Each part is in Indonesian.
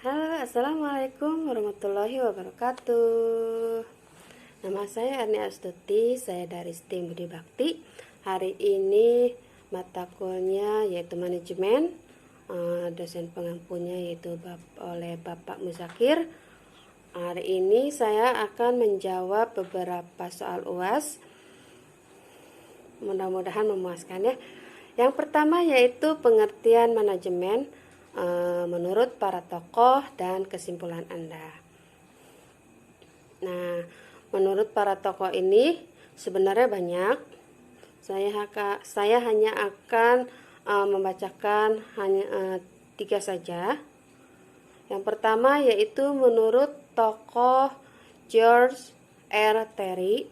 Halo, assalamualaikum warahmatullahi wabarakatuh. Nama saya Erni Astuti, saya dari STIM Budi Bakti. Hari ini mata kuliahnya yaitu manajemen, dosen pengampunya yaitu oleh Bapak Muzakir. Hari ini saya akan menjawab beberapa soal UAS. Mudah-mudahan memuaskan ya. Yang pertama yaitu pengertian manajemen menurut para tokoh dan kesimpulan Anda. Nah, menurut para tokoh ini sebenarnya banyak. Saya hanya akan membacakan hanya 3 saja. Yang pertama yaitu menurut tokoh George R. Terry,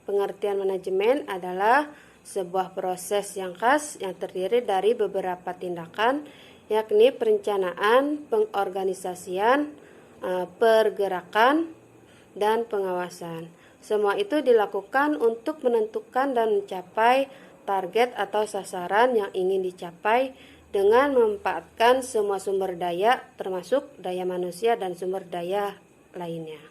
pengertian manajemen adalah sebuah proses yang khas yang terdiri dari beberapa tindakan, yakni perencanaan, pengorganisasian, pergerakan, dan pengawasan. Semua itu dilakukan untuk menentukan dan mencapai target atau sasaran yang ingin dicapai dengan memanfaatkan semua sumber daya, termasuk daya manusia dan sumber daya lainnya.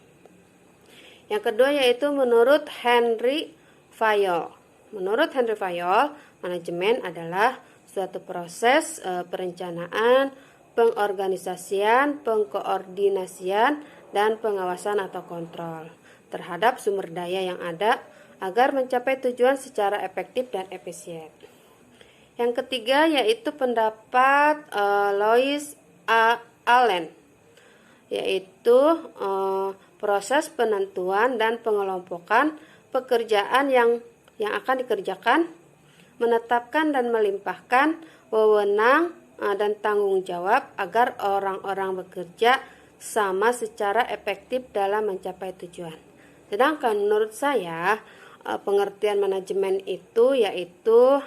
Yang kedua yaitu menurut Henry Fayol. Menurut Henry Fayol, manajemen adalah suatu proses perencanaan, pengorganisasian, pengkoordinasian, dan pengawasan atau kontrol terhadap sumber daya yang ada agar mencapai tujuan secara efektif dan efisien. Yang ketiga yaitu pendapat Lois Allen, yaitu proses penentuan dan pengelompokan pekerjaan yang akan dikerjakan, menetapkan dan melimpahkan wewenang dan tanggung jawab agar orang-orang bekerja sama secara efektif dalam mencapai tujuan. Sedangkan menurut saya pengertian manajemen itu yaitu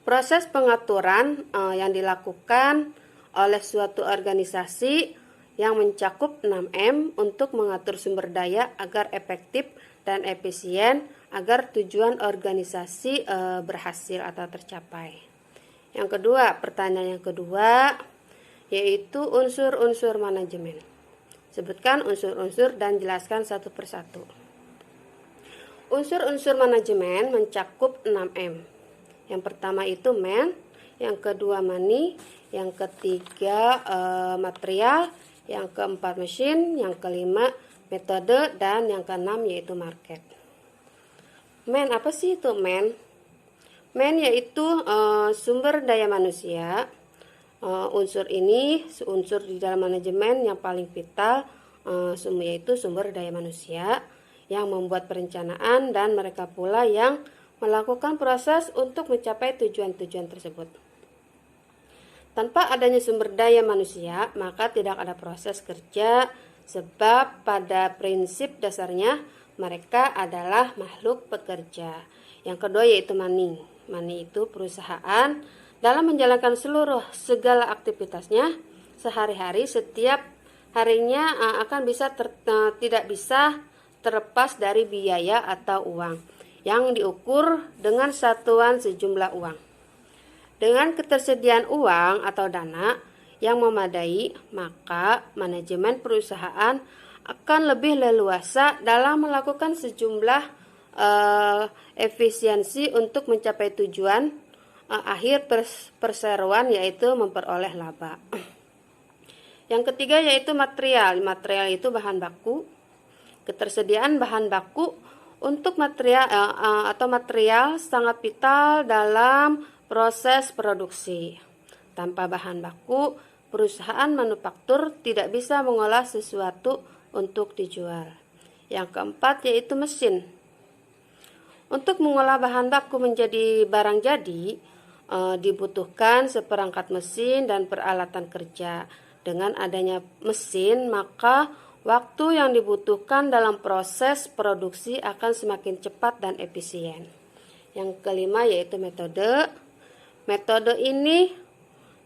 proses pengaturan yang dilakukan oleh suatu organisasi yang mencakup 6M untuk mengatur sumber daya agar efektif dan efisien agar tujuan organisasi berhasil atau tercapai. Yang kedua, pertanyaan yang kedua yaitu unsur-unsur manajemen. Sebutkan unsur-unsur dan jelaskan satu persatu. Unsur-unsur manajemen mencakup 6M. Yang pertama itu man, yang kedua money, yang ketiga material, yang keempat mesin, yang kelima metode, dan yang keenam yaitu market. Man, apa sih itu man? Man yaitu sumber daya manusia. Unsur ini unsur di dalam manajemen yang paling vital, yaitu sumber daya manusia yang membuat perencanaan dan mereka pula yang melakukan proses untuk mencapai tujuan-tujuan tersebut. Tanpa adanya sumber daya manusia, maka tidak ada proses kerja, sebab pada prinsip dasarnya mereka adalah makhluk pekerja. Yang kedua yaitu money. Money itu perusahaan dalam menjalankan segala aktivitasnya sehari-hari, setiap harinya akan tidak bisa terlepas dari biaya atau uang yang diukur dengan satuan sejumlah uang. Dengan ketersediaan uang atau dana yang memadai, maka manajemen perusahaan akan lebih leluasa dalam melakukan sejumlah efisiensi untuk mencapai tujuan akhir perseroan, yaitu memperoleh laba. Yang ketiga yaitu material. Material itu bahan baku. Ketersediaan bahan baku untuk material sangat vital dalam proses produksi. Tanpa bahan baku, perusahaan manufaktur tidak bisa mengolah sesuatu untuk dijual. Yang keempat yaitu mesin. Untuk mengolah bahan baku menjadi barang jadi, dibutuhkan seperangkat mesin dan peralatan kerja. Dengan adanya mesin, maka waktu yang dibutuhkan dalam proses produksi akan semakin cepat dan efisien. Yang kelima yaitu metode. Metode ini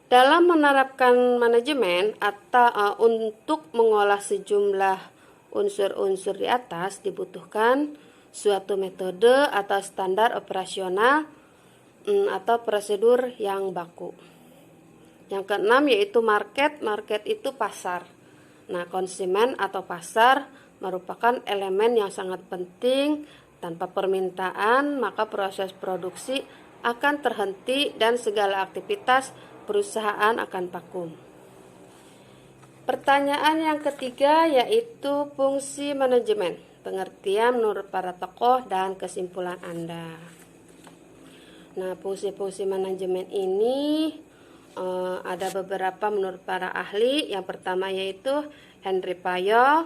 dalam menerapkan manajemen atau untuk mengolah sejumlah unsur-unsur di atas dibutuhkan suatu metode atau standar operasional atau prosedur yang baku. Yang keenam yaitu market. Market itu pasar. Nah, konsumen atau pasar merupakan elemen yang sangat penting. Tanpa permintaan, maka proses produksi akan terhenti dan segala aktivitas perusahaan akan vakum. Pertanyaan yang ketiga yaitu fungsi manajemen. Pengertian menurut para tokoh dan kesimpulan Anda. Nah, fungsi-fungsi manajemen ini ada beberapa menurut para ahli. Yang pertama yaitu Henry Fayol,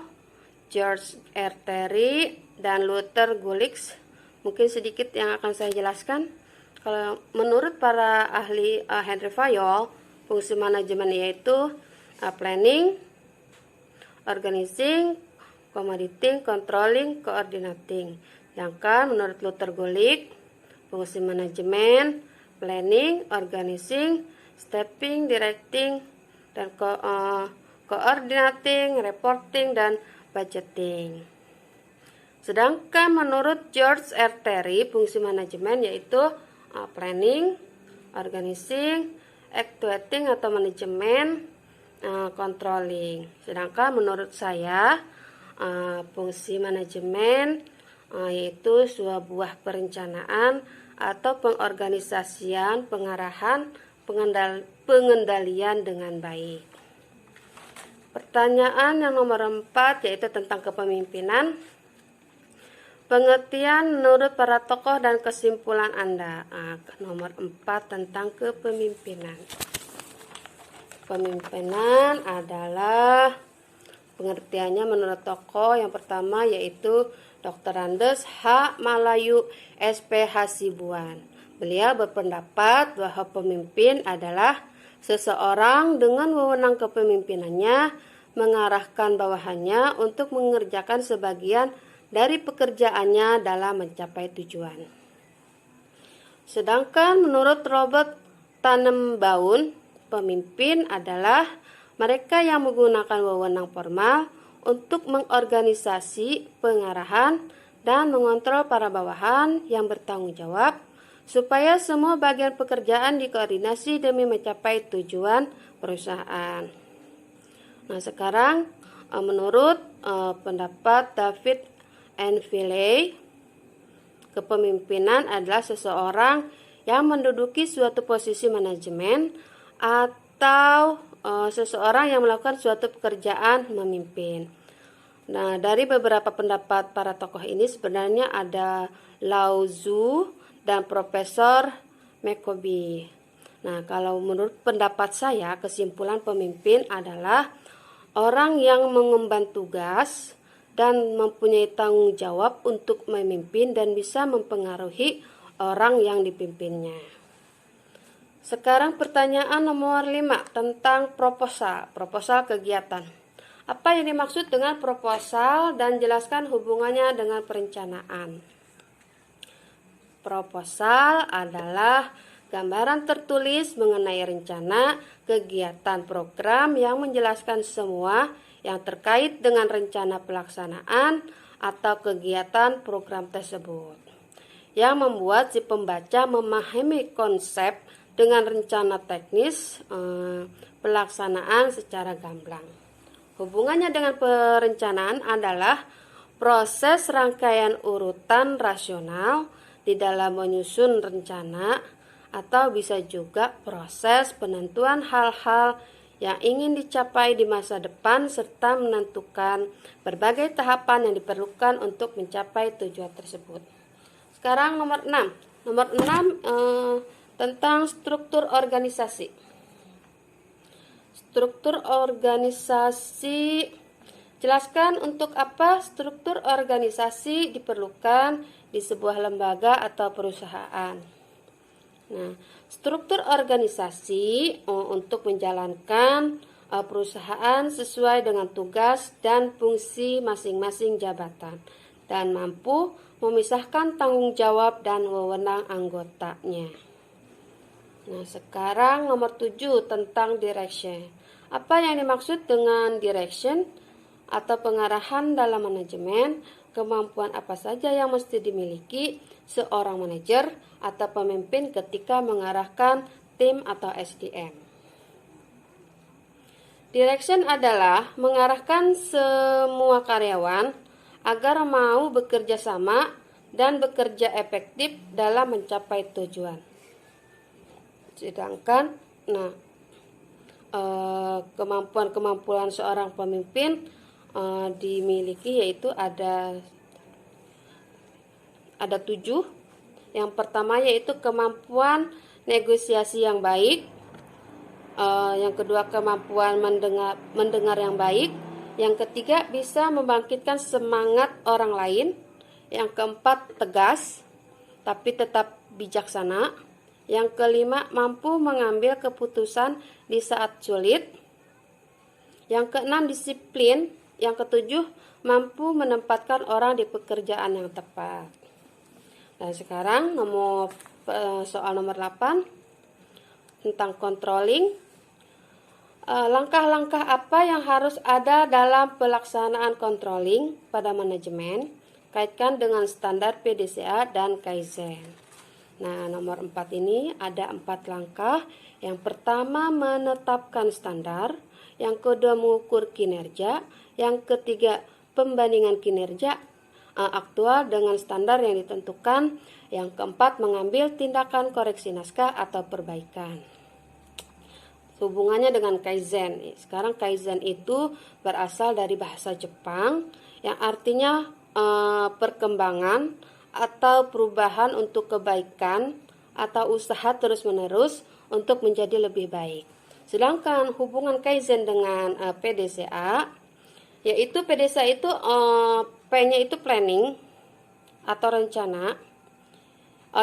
George R. Terry, dan Luther Gulick. Mungkin sedikit yang akan saya jelaskan. Kalau menurut para ahli Henry Fayol, fungsi manajemen yaitu planning, organizing, accommodating, controlling, coordinating. Sedangkan menurut Luther Gulick, fungsi manajemen, planning, organizing, stepping, directing, dan coordinating, reporting, dan budgeting. Sedangkan menurut George R. Terry, fungsi manajemen yaitu planning, organizing, actuating atau manajemen, controlling. Sedangkan menurut saya fungsi manajemen yaitu sebuah perencanaan atau pengorganisasian, pengarahan, pengendalian dengan baik. Pertanyaan yang nomor 4 yaitu tentang kepemimpinan. Pengertian menurut para tokoh dan kesimpulan Anda. Nomor 4 tentang kepemimpinan. Kepemimpinan adalah pengertiannya menurut tokoh yang pertama yaitu Dr. Andes H. Malayu SP Hasibuan. Beliau berpendapat bahwa pemimpin adalah seseorang dengan wewenang kepemimpinannya mengarahkan bawahannya untuk mengerjakan sebagian dari pekerjaannya dalam mencapai tujuan. Sedangkan menurut Robert Tannenbaum, pemimpin adalah mereka yang menggunakan wewenang formal untuk mengorganisasi, pengarahan, dan mengontrol para bawahan yang bertanggung jawab supaya semua bagian pekerjaan dikoordinasi demi mencapai tujuan perusahaan. Nah, sekarang menurut pendapat David N. Villey, kepemimpinan adalah seseorang yang menduduki suatu posisi manajemen atau seseorang yang melakukan suatu pekerjaan memimpin. Nah, dari beberapa pendapat para tokoh ini sebenarnya ada Lao Tzu dan Profesor McCoby. Nah, kalau menurut pendapat saya, kesimpulan pemimpin adalah orang yang mengemban tugas dan mempunyai tanggung jawab untuk memimpin dan bisa mempengaruhi orang yang dipimpinnya. Sekarang pertanyaan nomor 5 tentang proposal. Proposal kegiatan. Apa yang dimaksud dengan proposal dan jelaskan hubungannya dengan perencanaan. Proposal adalah gambaran tertulis mengenai rencana, kegiatan, program yang menjelaskan semua yang terkait dengan rencana pelaksanaan atau kegiatan program tersebut. Yang membuat si pembaca memahami konsep dengan rencana teknis pelaksanaan secara gamblang. Hubungannya dengan perencanaan adalah proses rangkaian urutan rasional di dalam menyusun rencana atau bisa juga proses penentuan hal-hal yang ingin dicapai di masa depan serta menentukan berbagai tahapan yang diperlukan untuk mencapai tujuan tersebut. Sekarang nomor 6. Nomor 6 tentang struktur organisasi. Struktur organisasi, jelaskan untuk apa struktur organisasi diperlukan di sebuah lembaga atau perusahaan. Nah, struktur organisasi untuk menjalankan perusahaan sesuai dengan tugas dan fungsi masing-masing jabatan dan mampu memisahkan tanggung jawab dan wewenang anggotanya. Nah, sekarang nomor 7 tentang direction. Apa yang dimaksud dengan direction atau pengarahan dalam manajemen? Kemampuan apa saja yang mesti dimiliki seorang manajer atau pemimpin ketika mengarahkan tim atau SDM. Direction adalah mengarahkan semua karyawan agar mau bekerja sama dan bekerja efektif dalam mencapai tujuan. Sedangkan, kemampuan seorang pemimpin dimiliki yaitu ada 7. Yang pertama yaitu kemampuan negosiasi yang baik. Yang kedua kemampuan mendengar yang baik. Yang ketiga bisa membangkitkan semangat orang lain. Yang keempat tegas tapi tetap bijaksana. Yang kelima mampu mengambil keputusan di saat sulit. Yang keenam disiplin. Yang ketujuh mampu menempatkan orang di pekerjaan yang tepat. Nah, sekarang soal nomor 8 tentang controlling. Langkah-langkah apa yang harus ada dalam pelaksanaan controlling pada manajemen? Kaitkan dengan standar PDCA dan Kaizen. Nah, nomor 4 ini ada 4 langkah. Yang pertama menetapkan standar, yang kedua mengukur kinerja, yang ketiga pembandingan kinerja aktual dengan standar yang ditentukan, yang keempat mengambil tindakan koreksi naskah atau perbaikan. Hubungannya dengan Kaizen. Sekarang Kaizen itu berasal dari bahasa Jepang yang artinya perkembangan atau perubahan untuk kebaikan atau usaha terus-menerus untuk menjadi lebih baik. Sedangkan hubungan Kaizen dengan PDCA, yaitu PDCA itu P-nya itu planning atau rencana,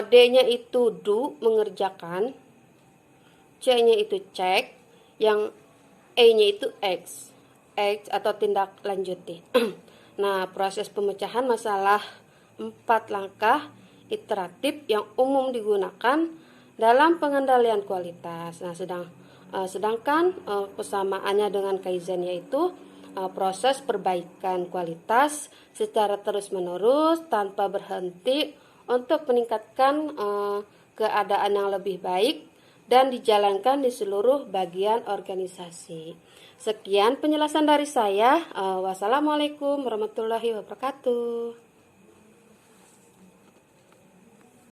D-nya itu do, mengerjakan, C-nya itu check, yang E-nya itu X atau tindak lanjuti. Nah, proses pemecahan masalah 4 langkah iteratif yang umum digunakan dalam pengendalian kualitas. Nah, sedangkan kesamaannya dengan Kaizen yaitu proses perbaikan kualitas secara terus-menerus tanpa berhenti untuk meningkatkan keadaan yang lebih baik dan dijalankan di seluruh bagian organisasi. Sekian penjelasan dari saya. Wassalamualaikum warahmatullahi wabarakatuh.